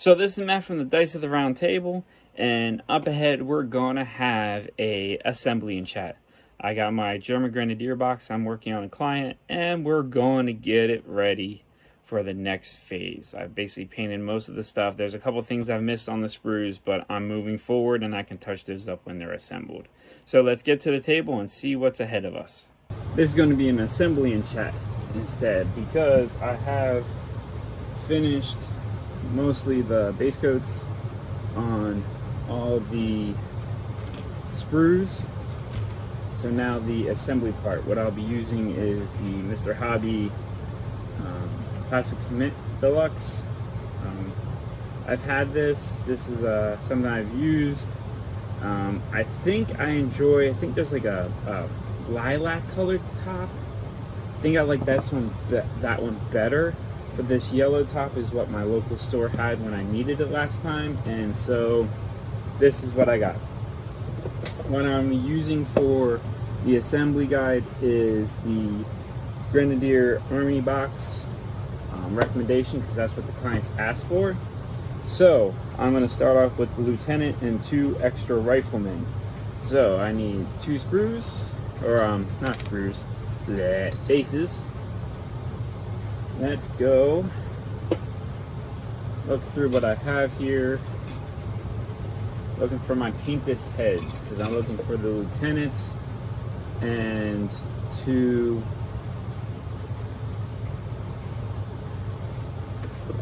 So this is Matt from the Dice of the Round Table, and up ahead we're gonna have a assembly and chat. I got my German Grenadier box I'm working on a client, and we're going to get it ready for the next phase. I've basically painted most of the stuff. There's a couple things I've missed on the sprues, but I'm moving forward and I can touch those up when they're assembled. So let's get to the table and see what's ahead of us. This is going to be an assembly and chat instead, because I have finished mostly the base coats on all the sprues. So now the assembly part, what I'll be using is the Mr. Hobby Plastic Cement Deluxe. I've had this is something I've used. I think there's like a lilac colored top. I think I like that one better. But this yellow top is what my local store had when I needed it last time, and so this is what I got. What I'm using for the assembly guide is the Grenadier Army box recommendation, because that's what the clients asked for. So I'm going to start off with the lieutenant and 2 extra riflemen. So I need 2 sprues, or not sprues, bases. Let's go look through what I have here. Looking for my painted heads, because I'm looking for the lieutenant and 2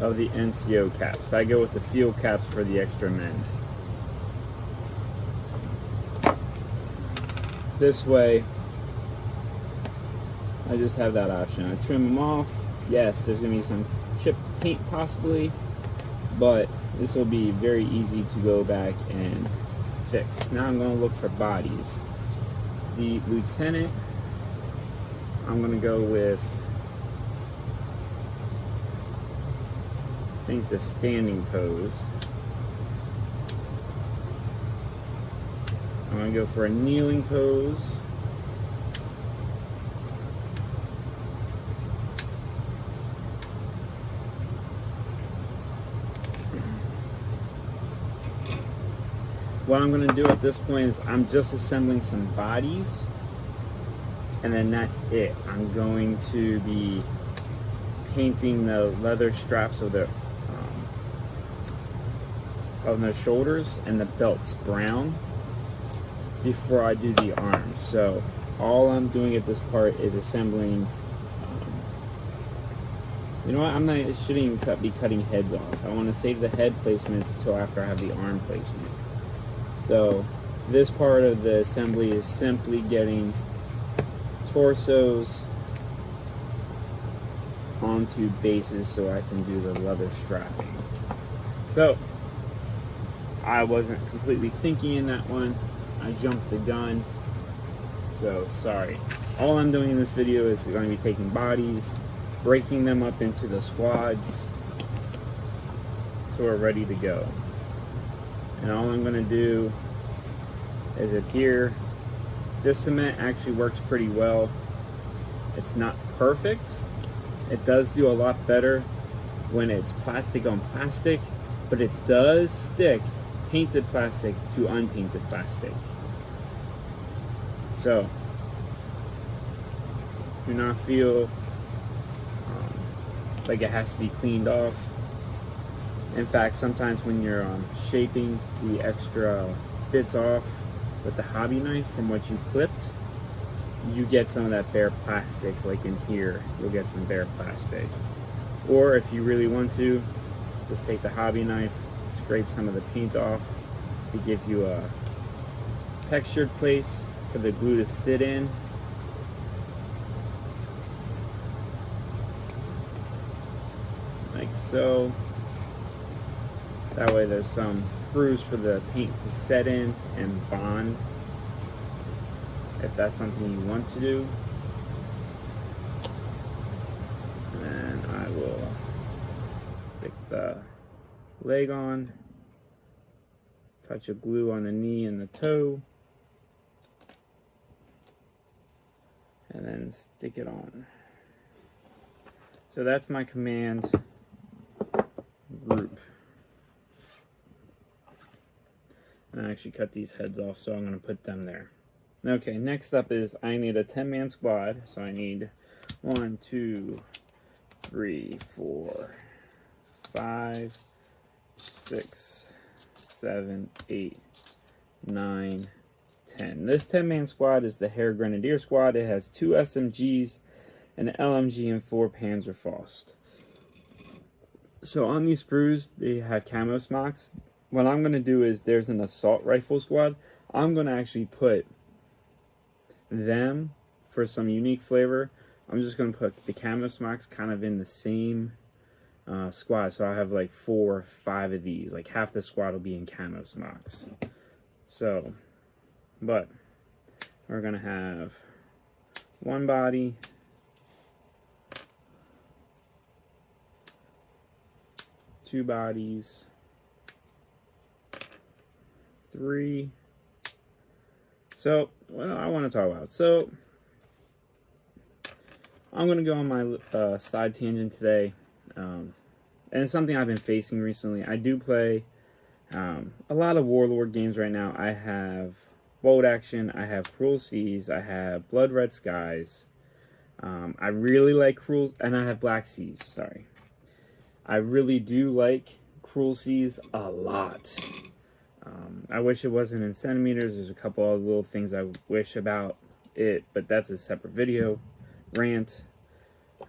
of the NCO caps. I go with the field caps for the extra men. This way, I just have that option. I trim them off. Yes, there's going to be some chipped paint possibly, but this will be very easy to go back and fix. Now I'm going to look for bodies. The lieutenant, I'm going to go with, I think, the standing pose. I'm going to go for a kneeling pose. What I'm going to do at this point is I'm just assembling some bodies, and then that's it. I'm going to be painting the leather straps of their shoulders and the belts brown before I do the arms. So all I'm doing at this part is assembling. You know what? Shouldn't even be cutting heads off. I want to save the head placement until after I have the arm placement. So this part of the assembly is simply getting torsos onto bases so I can do the leather strapping. So I wasn't completely thinking in that one. I jumped the gun. So sorry. All I'm doing in this video is going to be taking bodies, breaking them up into the squads so we're ready to go. And all I'm going to do is adhere. This cement actually works pretty well. It's not perfect. It does do a lot better when it's plastic on plastic, but it does stick painted plastic to unpainted plastic. So do not feel like it has to be cleaned off. In fact, sometimes when you're shaping the extra bits off with the hobby knife from what you clipped, you get some of that bare plastic. Like in here, you'll get some bare plastic. Or if you really want to, just take the hobby knife, scrape some of the paint off to give you a textured place for the glue to sit in. Like so. That way there's some grooves for the paint to set in and bond, if that's something you want to do. And then I will stick the leg on, touch of glue on the knee and the toe, and then stick it on. So that's my command group. actually cut these heads off, so I'm going to put them there. Okay, next up is I need a 10-man squad. So I need 1, 2, 3, 4, 5, 6, 7, 8, 9, 10. This 10-man squad is the Heer Grenadier squad. It has 2 SMGs, an LMG, and 4 Panzerfaust. So on these sprues, they have camo smocks. What I'm going to do is there's an assault rifle squad. I'm going to actually put them for some unique flavor. I'm just going to put the camo smocks kind of in the same squad. So I have like 4 or 5 of these. Like half the squad will be in camo smocks. So, but we're going to have 1 body, 2 bodies, 3. So, what I want to talk about. So, I'm going to go on my side tangent today. And it's something I've been facing recently. I do play a lot of Warlord games right now. I have Bolt Action, I have Cruel Seas, I have Blood Red Skies. I really like Cruel, and I have Black Seas, sorry. I really do like Cruel Seas a lot. I wish it wasn't in centimeters. There's a couple of little things I wish about it, but that's a separate video. Rant.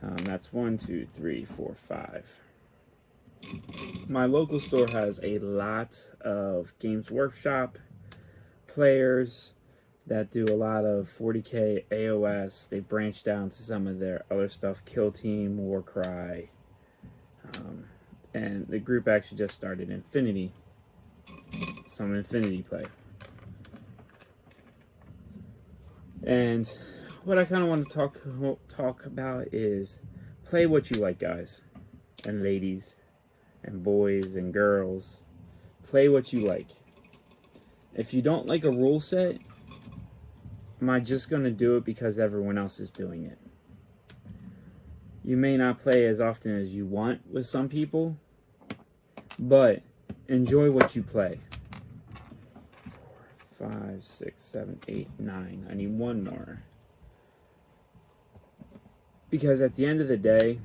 That's 1, 2, 3, 4, 5. My local store has a lot of Games Workshop players that do a lot of 40k AOS. They've branched down to some of their other stuff, Kill Team, Warcry. And the group actually just started Infinity. Some Infinity play. And what I kind of want to talk about is play what you like, guys and ladies and boys and girls. Play what you like. If you don't like a rule set, am I just going to do it because everyone else is doing it? You may not play as often as you want with some people, but enjoy what you play. 4, 5, 6, 7, 8, 9. I need 1 more. Because at the end of the day,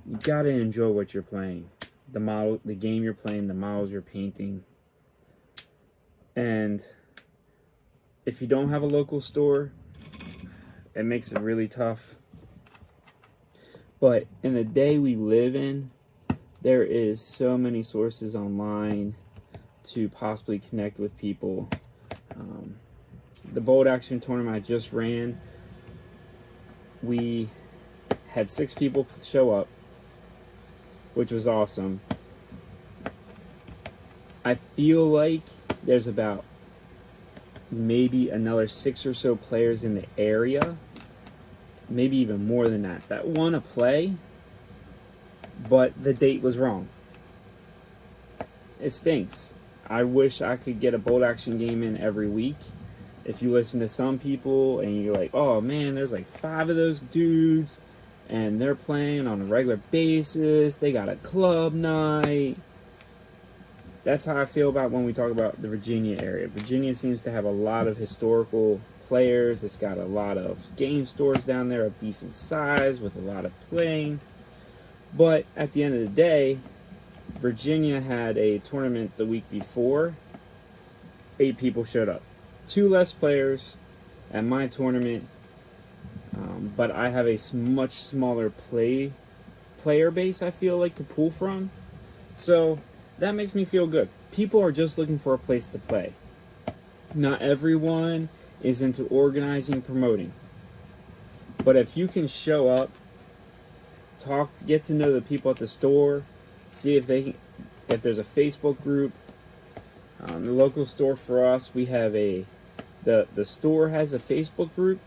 you gotta enjoy what you're playing. The game you're playing, the models you're painting. And if you don't have a local store, it makes it really tough. But in the day we live in, there is so many sources online to possibly connect with people. The Bolt Action tournament I just ran, we had 6 people show up, which was awesome. I feel like there's about maybe another 6 or so players in the area, maybe even more than that want to play, but the date was wrong. It stinks. I wish I could get a Bolt Action game in every week. If you listen to some people and you're like, oh man, there's like 5 of those dudes and they're playing on a regular basis, they got a club night. That's how I feel about when we talk about the Virginia area. Virginia seems to have a lot of historical players. It's got a lot of game stores down there of decent size with a lot of playing. But at the end of the day, Virginia had a tournament the week before. 8 people showed up. 2 less players at my tournament, but I have a much smaller player base, I feel like, to pull from. So that makes me feel good. People are just looking for a place to play. Not everyone is into organizing, promoting. But if you can show up, talk, get to know the people at the store, see if there's a Facebook group. The local store for us, we have the store has a Facebook group,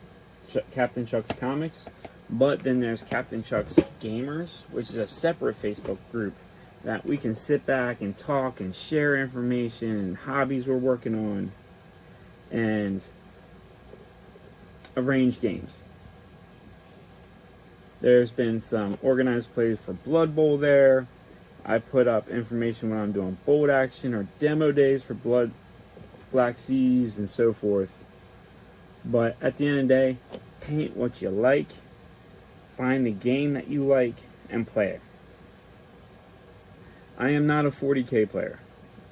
Captain Chuck's Comics, but then there's Captain Chuck's Gamers, which is a separate Facebook group that we can sit back and talk and share information and hobbies we're working on and arrange games. There's been some organized plays for Blood Bowl there. I put up information when I'm doing Bolt Action or demo days for Blood Black Seas, and so forth. But at the end of the day, paint what you like, find the game that you like, and play it. I am not a 40K player.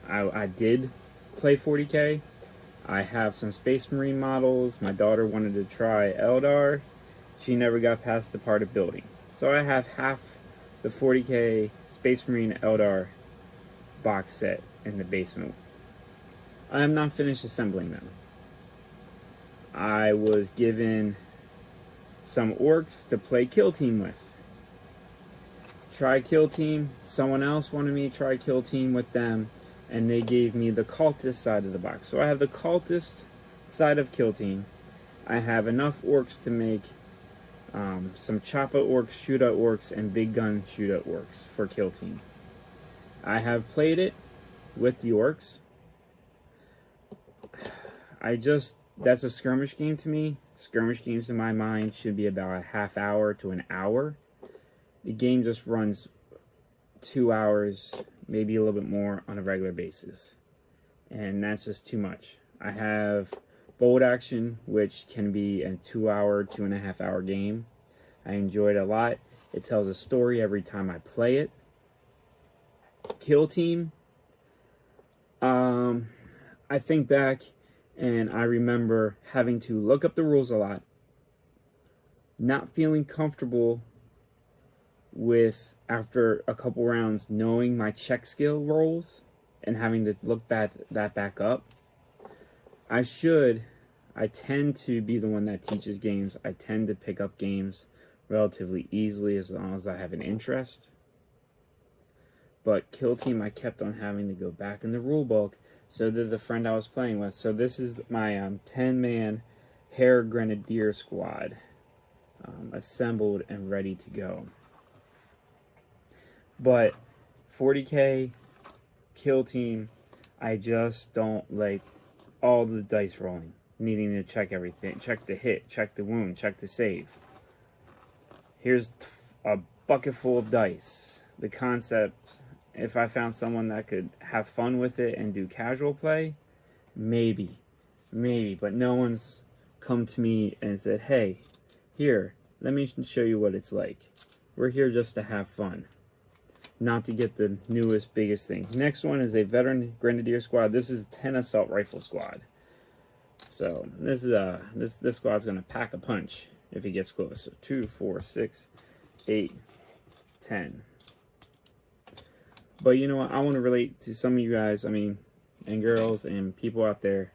I did play 40K. I have some Space Marine models. My daughter wanted to try Eldar. She never got past the part of building. So I have half the 40K Space Marine Eldar box set in the basement. I am not finished assembling them. I was given some orcs to play Kill Team with. Try Kill Team. Someone else wanted me to try Kill Team with them, and they gave me the cultist side of the box. So I have the cultist side of Kill Team. I have enough orcs to make some choppa orcs, shootout orcs, and big gun shootout orcs for Kill Team. I have played it with the orcs. That's a skirmish game to me. Skirmish games in my mind should be about a half hour to an hour. The game just runs 2 hours, maybe a little bit more on a regular basis. And that's just too much. I have Bolt Action, which can be a 2 hour, 2.5 hour game. I enjoy it a lot. It tells a story every time I play it. Kill Team. I think back and I remember having to look up the rules a lot. Not feeling comfortable with, after a couple rounds, knowing my check skill rolls and having to look that back up. I tend to be the one that teaches games. I tend to pick up games relatively easily as long as I have an interest. But Kill Team, I kept on having to go back in the rule book. So did the friend I was playing with. So this is my 10-man Hair Grenadier squad, assembled and ready to go. But 40K, Kill Team, I just don't like all the dice rolling. Needing to check everything. Check the hit, check the wound, check the save. Here's a bucket full of dice. The concept, if I found someone that could have fun with it and do casual play, maybe. But no one's come to me and said, hey, here, let me show you what it's like. We're here just to have fun, not to get the newest, biggest thing. Next one is a Veteran Grenadier squad. This is 10 Assault Rifle squad. So this is this squad's gonna pack a punch if he gets close. So 2, 4, 6, 8, 10. But you know what? I want to relate to some of you guys, and girls and people out there.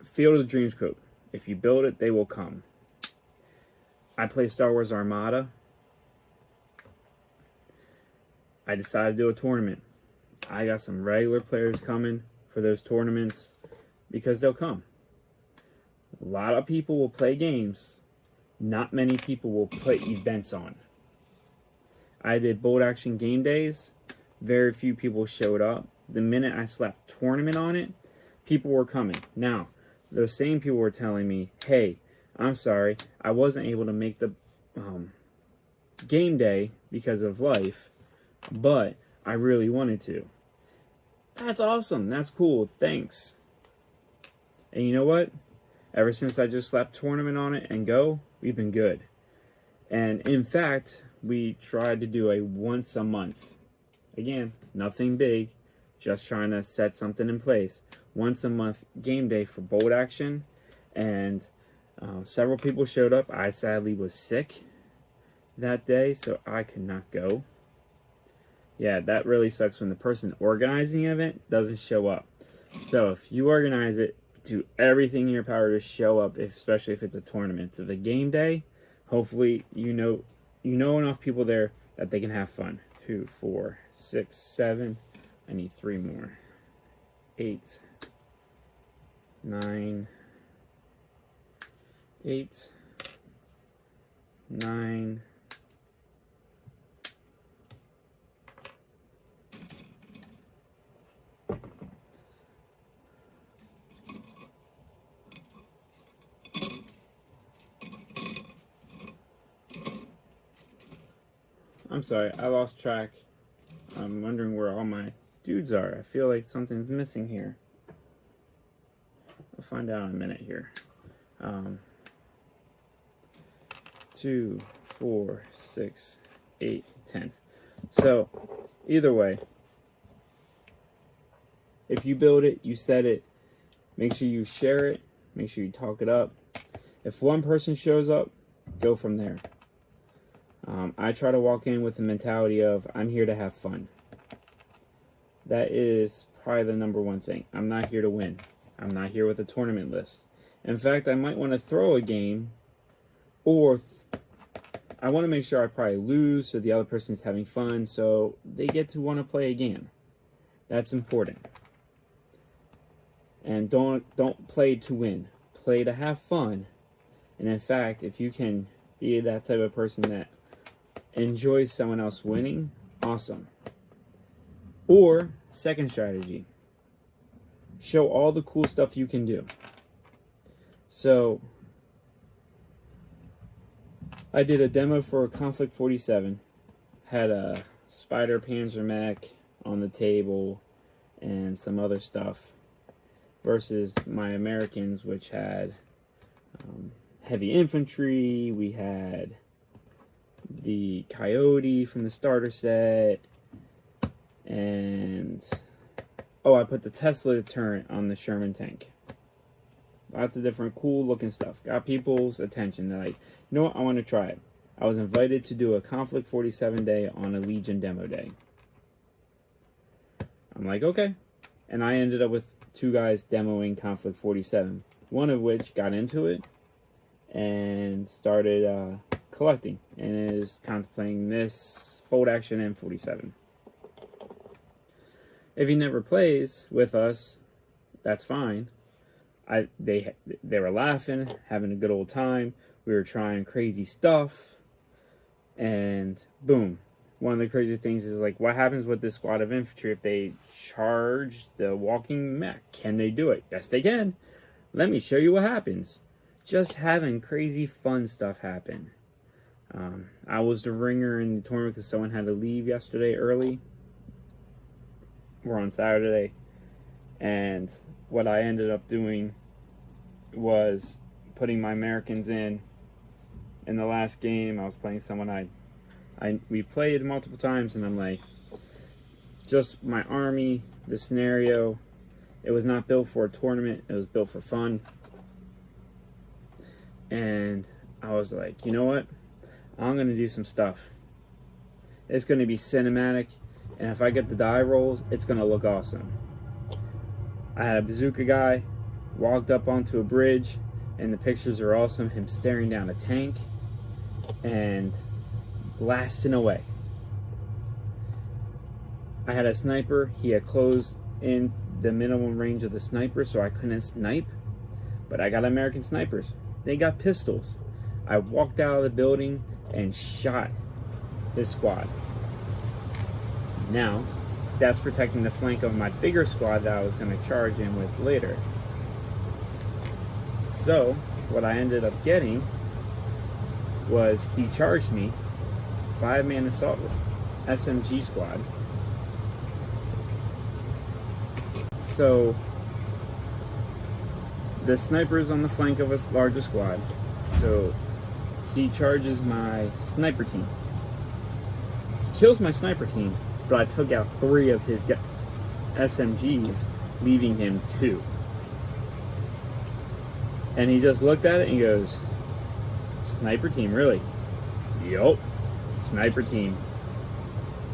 Field of the Dreams quote: if you build it, they will come. I play Star Wars Armada. I decided to do a tournament. I got some regular players coming for those tournaments because they'll come. A lot of people will play games. Not many people will put events on. I did Bolt Action game days. Very few people showed up. The minute I slapped tournament on it, people were coming. Now, those same people were telling me, hey, I'm sorry, I wasn't able to make the game day because of life, but I really wanted to. That's awesome. That's cool. Thanks. And you know what? Ever since I just slapped tournament on it and go, we've been good. And in fact, we tried to do a once a month. Again, nothing big, just trying to set something in place. Once a month game day for Bolt Action. And several people showed up. I sadly was sick that day, so I could not go. Yeah, that really sucks when the person organizing the event doesn't show up. So if you organize it, do everything in your power to show up, especially if it's a tournament. If it's a game day, hopefully you know enough people there that they can have fun. 2, 4, 6, 7. I need 3 more. 8, 9, 8, 9. I'm sorry, I lost track. I'm wondering where all my dudes are. I feel like something's missing here. find out in a minute here. 2, 4, 6, 8, 10. So, either way, if you build it, you set it, make sure you share it, make sure you talk it up. If one person shows up, go from there. I try to walk in with the mentality of, I'm here to have fun. That is probably the number one thing. I'm not here to win. I'm not here with a tournament list. In fact, I might want to throw a game, or I want to make sure I probably lose so the other person's having fun, so they get to want to play again. That's important. And don't play to win. Play to have fun. And in fact, if you can be that type of person that enjoys someone else winning, awesome. Or, second strategy, show all the cool stuff you can do. So, I did a demo for a Conflict 47, had a Spider Panzer mech on the table and some other stuff, versus my Americans, which had heavy infantry. We had the Coyote from the starter set, and I put the Tesla turret on the Sherman tank. Lots of different cool looking stuff. Got people's attention. They're like, you know what, I want to try it. I was invited to do a Conflict 47 day on a Legion demo day. I'm like, okay. And I ended up with 2 guys demoing Conflict 47. One of which got into it and started collecting and is contemplating this bolt action M47. If he never plays with us, that's fine. They were laughing, having a good old time. We were trying crazy stuff, and boom. One of the crazy things is, like, what happens with this squad of infantry if they charge the walking mech? Can they do it? Yes, they can. Let me show you what happens. Just having crazy fun stuff happen. I was the ringer in the tournament because someone had to leave yesterday early. We're on Saturday, and what I ended up doing was putting my Americans in the last game. I was playing someone we've played multiple times, and I'm like, just my army, the scenario, it was not built for a tournament, it was built for fun. And I was like, you know what, I'm gonna do some stuff. It's gonna be cinematic, and if I get the die rolls, it's gonna look awesome. I had a bazooka guy walked up onto a bridge, and the pictures are awesome. Him staring down a tank and blasting away. I had a sniper. He had closed in the minimum range of the sniper, so I couldn't snipe. But I got American snipers. They got pistols. I walked out of the building and shot his squad. Now, that's protecting the flank of my bigger squad that I was going to charge in with later. So, what I ended up getting was he charged me 5-man assault SMG squad. So, the sniper is on the flank of a larger squad. So, he charges my sniper team. He kills my sniper team, but I took out 3 of his SMGs, leaving him 2. And he just looked at it and he goes, sniper team, really? Yup, sniper team.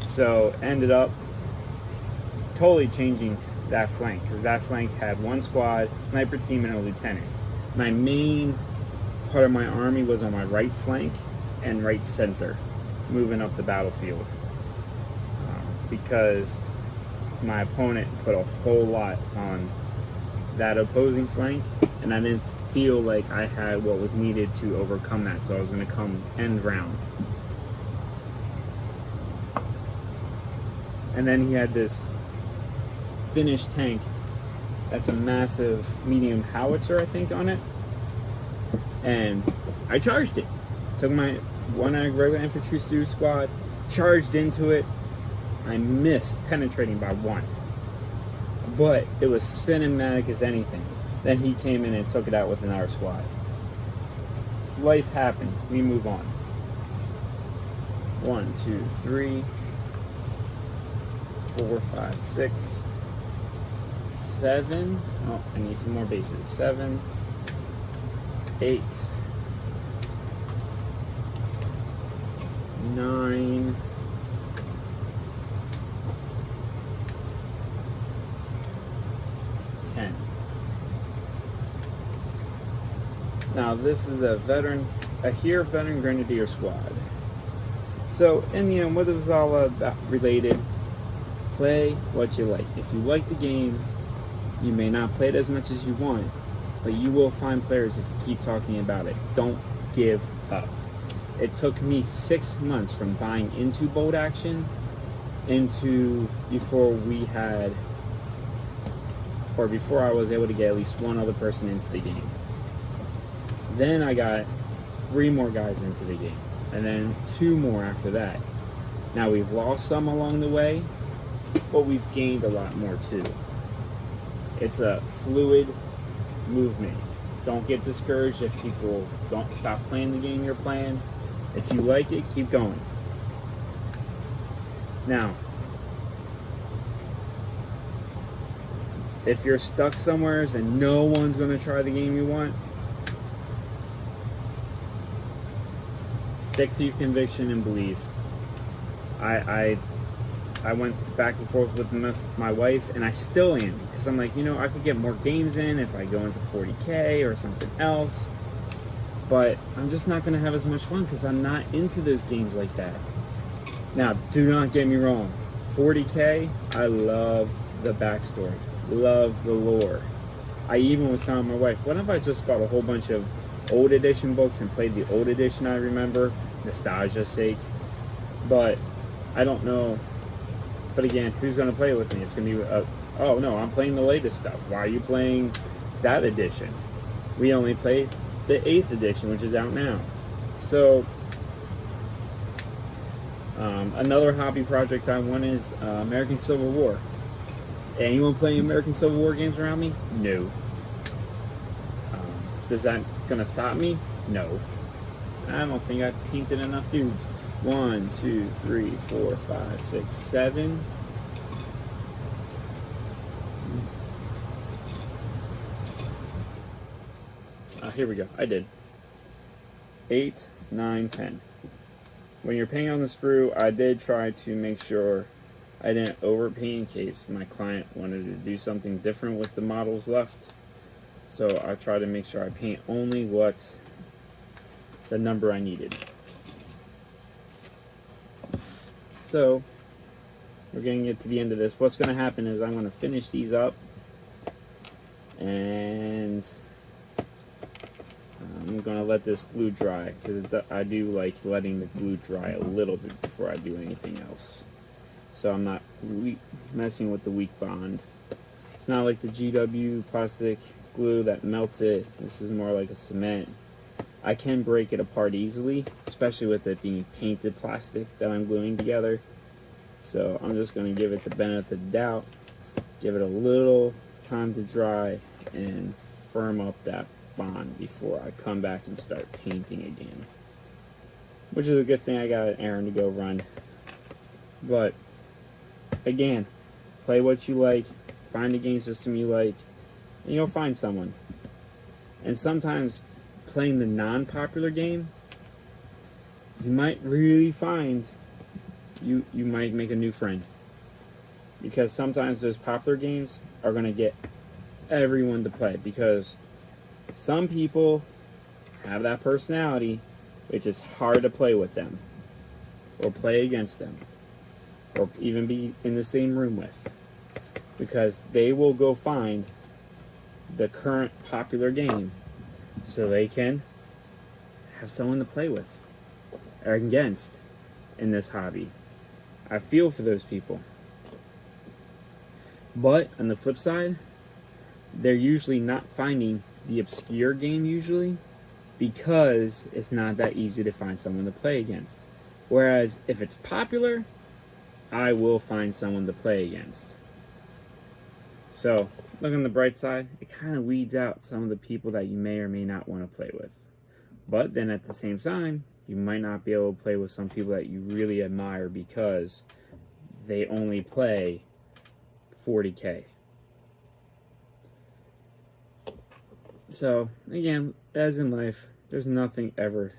So, ended up totally changing that flank, because that flank had 1 squad, sniper team, and a lieutenant. My main part of my army was on my right flank and right center, moving up the battlefield. Because my opponent put a whole lot on that opposing flank, and I didn't feel like I had what was needed to overcome that, so I was going to come end round. And then he had this Finnish tank that's a massive medium howitzer, I think, on it, and I charged it. Took my one regular infantry squad, charged into it. I missed penetrating by 1, but it was cinematic as anything. Then he came in and took it out with another squad. Life happens. We move on. 1, 2, 3, 4, 5, 6, 7. Oh, I need some more bases. 7, 8, 9, 10. Now this is a HERE veteran grenadier squad. So in the end, what it was all about related, play what you like. If you like the game, you may not play it as much as you want, but you will find players if you keep talking about it. Don't give up. It took me 6 months from buying into Bolt Action before I was able to get at least one other person into the game. Then I got 3 more guys into the game, and then 2 more after that. Now we've lost some along the way, but we've gained a lot more too. It's a fluid movement. Don't get discouraged if people don't stop playing the game you're playing. If you like it, keep going. Now, if you're stuck somewhere and no one's going to try the game you want, stick to your conviction and believe. I went back and forth with my wife, and I still am, because I'm like, I could get more games in if I go into 40K or something else, but I'm just not going to have as much fun because I'm not into those games like that. Now, do not get me wrong. 40K, I love the backstory, love the lore. I even was telling my wife, what if I just bought a whole bunch of old edition books and played the old edition I remember, nostalgia's sake? But I don't know. But again, who's going to play with me? It's going to be, oh no, I'm playing the latest stuff. Why are you playing that edition? We only played the 8th edition, which is out now. So, another hobby project I want is American Civil War. Anyone playing American Civil War games around me? No. Does that going to stop me? No. I don't think I've painted enough dudes. 1, 2, 3, 4, 5, 6, 7. Here we go. I did. 8, 9, 10. When you're painting on the sprue, I did try to make sure I didn't overpaint in case my client wanted to do something different with the models left. So I try to make sure I paint only what the number I needed. So we're going to get to the end of this. What's going to happen is I'm going to finish these up, and I'm going to let this glue dry, because I do like letting the glue dry a little bit before I do anything else. So I'm not messing with the weak bond. It's not like the GW plastic glue that melts it. This is more like a cement. I can break it apart easily, especially with it being painted plastic that I'm gluing together. So I'm just going to give it the benefit of the doubt, give it a little time to dry, and firm up that bond before I come back and start painting again. Which is a good thing I got an errand to go run. But again, play what you like, find a game system you like, and you'll find someone. And sometimes playing the non-popular game, you might really find you might make a new friend, because sometimes those popular games are going to get everyone to play, because some people have that personality which is hard to play with them or play against them or even be in the same room with, because they will go find the current popular game so they can have someone to play with or against in this hobby. I feel for those people. But on the flip side, they're usually not finding the obscure game usually, because it's not that easy to find someone to play against. Whereas if it's popular, I will find someone to play against. So, look on the bright side, it kind of weeds out some of the people that you may or may not want to play with. But then at the same time, you might not be able to play with some people that you really admire because they only play 40K. So, again, as in life, there's nothing ever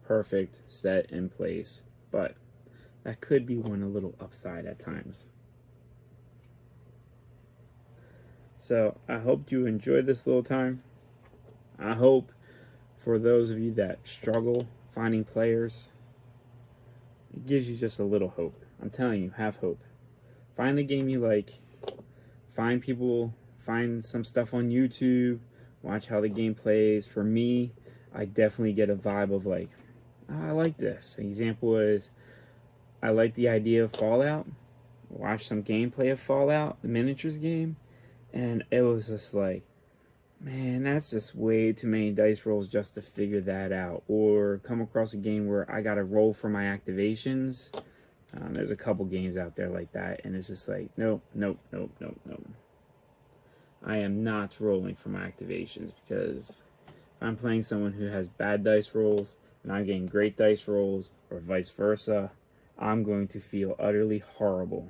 perfect set in place, but that could be one a little upside at times. So I hope you enjoyed this little time. I hope for those of you that struggle finding players, it gives you just a little hope. I'm telling you, have hope. Find the game you like. Find people, find some stuff on YouTube. Watch how the game plays. For me, I definitely get a vibe of like, oh, I like this. An example is, I like the idea of Fallout. Watch some gameplay of Fallout, the miniatures game. And it was just like, man, that's just way too many dice rolls just to figure that out. Or come across a game where I got to roll for my activations. There's a couple games out there like that. And it's just like, nope, nope, nope, nope, nope. I am not rolling for my activations because if I'm playing someone who has bad dice rolls and I'm getting great dice rolls or vice versa, I'm going to feel utterly horrible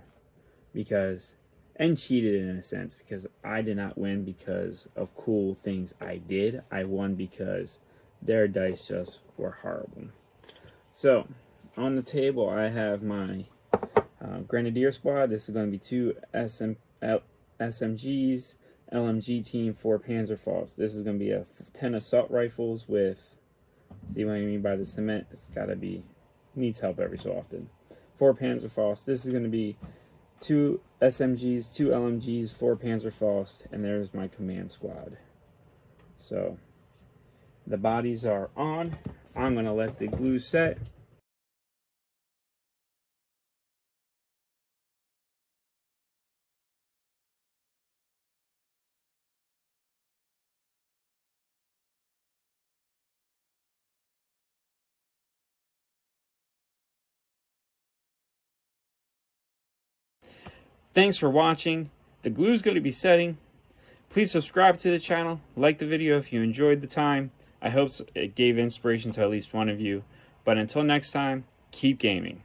because... and cheated in a sense because I did not win because of cool things I did. I won because their dice just were horrible. So, on the table I have my Grenadier squad. This is going to be 2 SMGs, LMG team, 4 Panzerfaust. This is going to be a 10 assault rifles with, see what I mean by the cement? It's got to be, needs help every so often. 4 Panzerfaust. This is going to be 2 SMGs, 2 LMGs, 4 Panzerfaust, and there's my command squad. So, the bodies are on. I'm going to let the glue set. Thanks for watching. The glue is going to be setting. Please subscribe to the channel. Like the video if you enjoyed the time. I hope it gave inspiration to at least one of you. But until next time, keep gaming.